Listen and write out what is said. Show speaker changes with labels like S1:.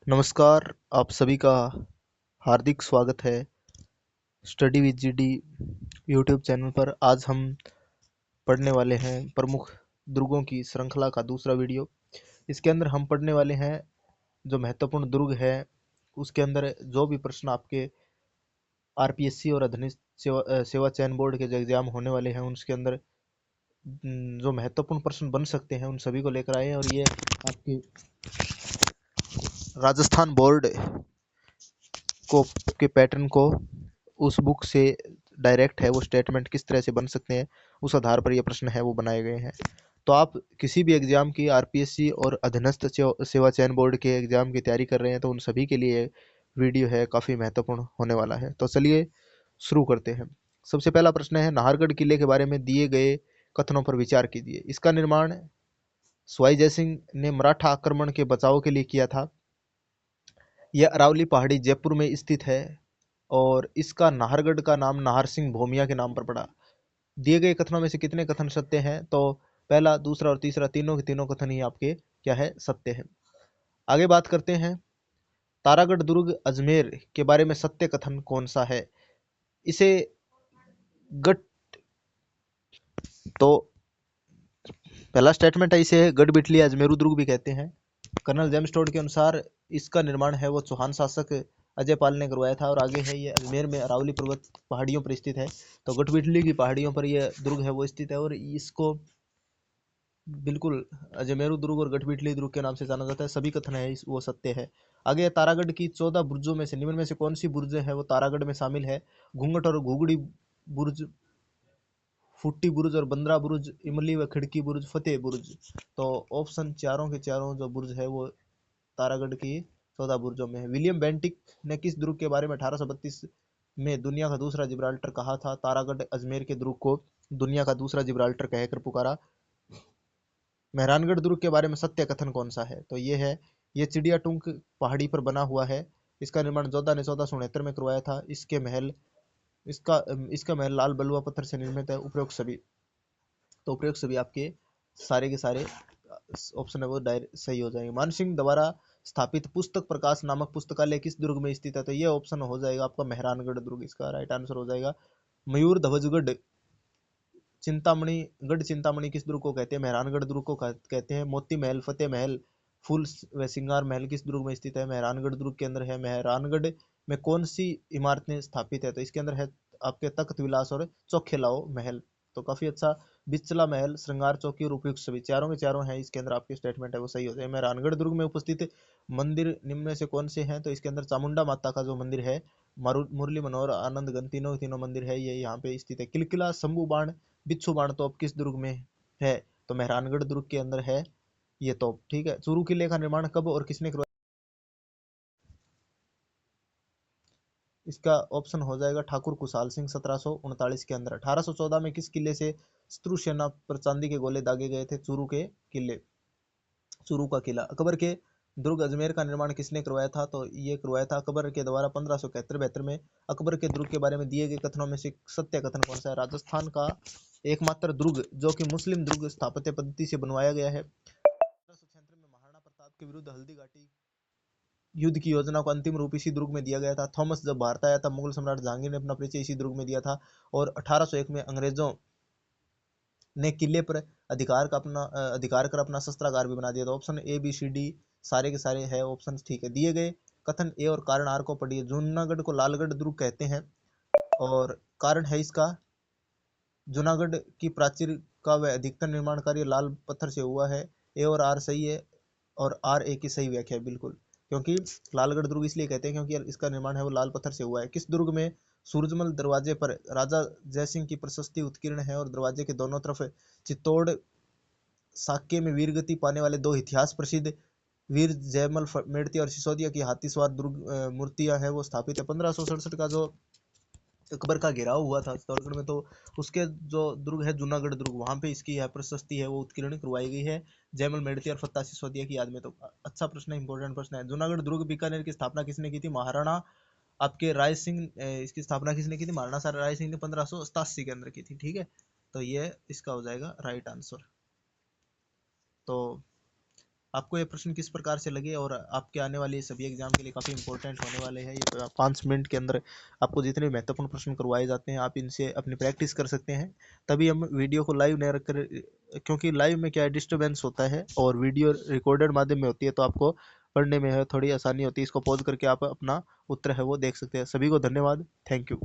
S1: नमस्कार, आप सभी का हार्दिक स्वागत है study with GD YouTube channel पर। आज हम पढ़ने वाले हैं प्रमुख दुर्गों की श्रृंखला का दूसरा वीडियो। इसके अंदर हम पढ़ने वाले हैं जो महत्वपूर्ण दुर्ग है, उसके अंदर जो भी प्रश्न आपके आरपीएससी और अधीनस्थ सेवा चयन बोर्ड के जो एग्जाम होने वाले हैं उसके अंदर जो महत्वपूर्ण प्रश्न बन सकते हैं उन सभी को लेकर आए हैं। और ये आपके राजस्थान बोर्ड को के पैटर्न को उस बुक से डायरेक्ट है, वो स्टेटमेंट किस तरह से बन सकते हैं उस आधार पर ये प्रश्न है वो बनाए गए हैं। तो आप किसी भी एग्जाम की आरपीएससी और अधीनस्थ सेवा चयन बोर्ड के एग्जाम की तैयारी कर रहे हैं तो उन सभी के लिए वीडियो है काफ़ी महत्वपूर्ण होने वाला है। तो चलिए शुरू करते हैं। सबसे पहला प्रश्न है, नाहरगढ़ किले के बारे में दिए गए कथनों पर विचार कीजिए। इसका निर्माण सवाई जयसिंह ने मराठा आक्रमण के बचाव के लिए किया था। यह अरावली पहाड़ी जयपुर में स्थित है और इसका नाहरगढ़ का नाम नाहर सिंह भोमिया के नाम पर पड़ा। दिए गए कथनों में से कितने कथन सत्य हैं? तो पहला, दूसरा और तीसरा तीनों के तीनों कथन ही आपके क्या है, सत्य है। आगे बात करते हैं, तारागढ़ दुर्ग अजमेर के बारे में सत्य कथन कौन सा है? इसे गढ़, तो पहला स्टेटमेंट है इसे गढ़ बिटली अजमेरू दुर्ग भी कहते हैं। कर्नल जेम्स टोड के अनुसार इसका निर्माण है वो चौहान शासक अजय पाल ने करवाया था। और आगे है, ये अजमेर में अरावली पर्वत पहाड़ियों पर स्थित है। तो गढ़बिटली की पहाड़ियों पर यह दुर्ग है वो स्थित है और इसको बिल्कुल अजमेरू दुर्ग और गढ़बिटली दुर्ग के नाम से जाना जाता है। सभी कथन है वो सत्य है। आगे, तारागढ़ की 14 बुर्जों में से निम्न में से कौन सी बुर्ज है वो तारागढ़ में शामिल है? घूंघट और घुगड़ी बुर्ज, फुट्टी बुर्ज और बंद्रा बुर्ज, इमली व खिड़की बुर्ज, फतेह बुर्ज। तो ऑप्शन चारों के चारों जो बुर्ज है वो तारागढ़ की 14 बुर्जों में है। विलियम बेंटिक ने किस दुर्ग के बारे में 1832 में दुनिया का दूसरा जिब्राल्टर कहा था? तारागढ़ अजमेर के दुर्ग को दुनिया का दूसरा जिब्राल्टर कहकर पुकारा। मेहरानगढ़ दुर्ग के बारे में सत्य कथन कौन सा है? तो ये है, ये चिड़िया टुंक पहाड़ी पर बना हुआ है। इसका निर्माण जोधा ने 1469 में करवाया था। इसका महल लाल बलुआ पत्थर से निर्मित है। उपरोक्त सभी आपके सारे के सारे ऑप्शन है वो सही हो जाएंगे। मान सिंह द्वारा स्थापित पुस्तक प्रकाश नामक पुस्तकालय किस दुर्ग में स्थित है? तो ये ऑप्शन हो जाएगा आपका मेहरानगढ़ दुर्ग, इसका राइट आंसर हो जाएगा। मयूर ध्वजगढ़ चिंतामणि, गढ़ चिंतामणि किस दुर्ग को कहते हैं? मेहरानगढ़ दुर्ग को कहते हैं। मोती महल, फतेह महल, फूल व सिंगार महल किस दुर्ग में स्थित है? मेहरानगढ़ दुर्ग के अंदर है। मेहरानगढ़ में कौन सी इमारतें स्थापित है? तो इसके अंदर है आपके तख्त विलास और चौखेलाओ महल। तो काफी अच्छा। बिचला महल, श्रृंगार चौकी और उपयुक्त सभी, चारों के चारों हैं इसके अंदर आपके स्टेटमेंट है वो सही हो जाए। मेहरानगढ़ दुर्ग में उपस्थित मंदिर निम्न में से कौन से हैं? तो इसके अंदर चामुंडा माता का जो मंदिर है, मुरली मनोहर, आनंद गण, तीनों तीनों मंदिर है ये यहाँ पे स्थित है। किलकिला, शंभू बाण, बिच्छू बाण तोप किस दुर्ग में है? तो मेहरानगढ़ दुर्ग के अंदर है ये तोप। ठीक है। चूरू किले का निर्माण कब और किसने करवाया? इसका ऑप्शन हो जाएगा ठाकुर कुशाल सिंह 1739 के अंदर। 1814 में किस किले से शत्रु सेना पर चांदी के गोले दागे गए थे? चूरू का किला। अकबर के दुर्ग अजमेर का निर्माण किसने करवाया था? तो ये करवाया था अकबर के द्वारा 1571-72 में। अकबर के दुर्ग के बारे में दिए गए कथनों में से सत्य कथन कौन सा है? राजस्थान का एकमात्र दुर्ग जो कि मुस्लिम दुर्ग स्थापत्य पद्धति से बनवाया गया है। 1576 में महाराणा प्रताप के विरुद्ध हल्दी घाटी युद्ध की योजना को अंतिम रूप इसी दुर्ग में दिया गया था। थॉमस जब भारत आया था, मुगल सम्राट जहांगीर ने अपना परिचय इसी दुर्ग में दिया था। और 1801 में अंग्रेजों ने किले पर अधिकार कर अपना शस्त्रागार भी बना दिया था। Option A B C D सारे के सारे है ऑप्शन ठीक है। दिए गए कथन ए और कारण आर को पढ़िए। जूनागढ़ को लालगढ़ दुर्ग कहते हैं और कारण है इसका, जूनागढ़ की प्राचीर का वह अधिकतर निर्माण कार्य लाल पत्थर से हुआ है। ए और आर सही है और आर ए की सही व्याख्या है बिल्कुल, क्योंकि लालगढ़ दुर्ग इसलिए कहते हैं क्योंकि इसका निर्माण है वो लाल पत्थर से हुआ है। किस दुर्ग में सूरजमल दरवाजे पर राजा जयसिंह की प्रशस्ति उत्कीर्ण है और दरवाजे के दोनों तरफ चित्तौड़ साक्य में वीरगति पाने वाले दो इतिहास प्रसिद्ध वीर जयमल मेड़ती और सिसोदिया की हाथी सवार दुर्ग मूर्तियां है वो स्थापित है? 1567 का जो अकबर का घेराव हुआ था चित्तौड़गढ़ में, तो उसके जो दुर्ग है जूनागढ़ दुर्ग, वहां पे इसकी यह प्रशस्ति है वो उत्कीर्ण करवाई गई है जयमल मेड़ती और फत्ता सिसोदिया की याद में। तो अच्छा प्रश्न है, इंपॉर्टेंट प्रश्न है। जूनागढ़ दुर्ग बीकानेर की स्थापना किसने की थी? महाराणा आपके राय सिंह, इसकी स्थापना किसने की थी? महाराणा सर राय सिंह ने 1587 के अंदर की थी। ठीक है, तो ये इसका हो जाएगा राइट आंसर। तो आपको ये प्रश्न किस प्रकार से लगे, और आपके आने वाले सभी एग्जाम के लिए काफ़ी इंपॉर्टेंट होने वाले हैं ये। 5 मिनट के अंदर आपको जितने महत्वपूर्ण प्रश्न करवाए जाते हैं, आप इनसे अपनी प्रैक्टिस कर सकते हैं। तभी हम वीडियो को लाइव नहीं रखकर, क्योंकि लाइव में क्या है, डिस्टर्बेंस होता है, और वीडियो रिकॉर्डेड माध्यम में होती है, तो आपको पढ़ने में है थोड़ी आसानी होती है। इसको पॉज करके आप अपना उत्तर है वो देख सकते हैं। सभी को धन्यवाद, थैंक यू।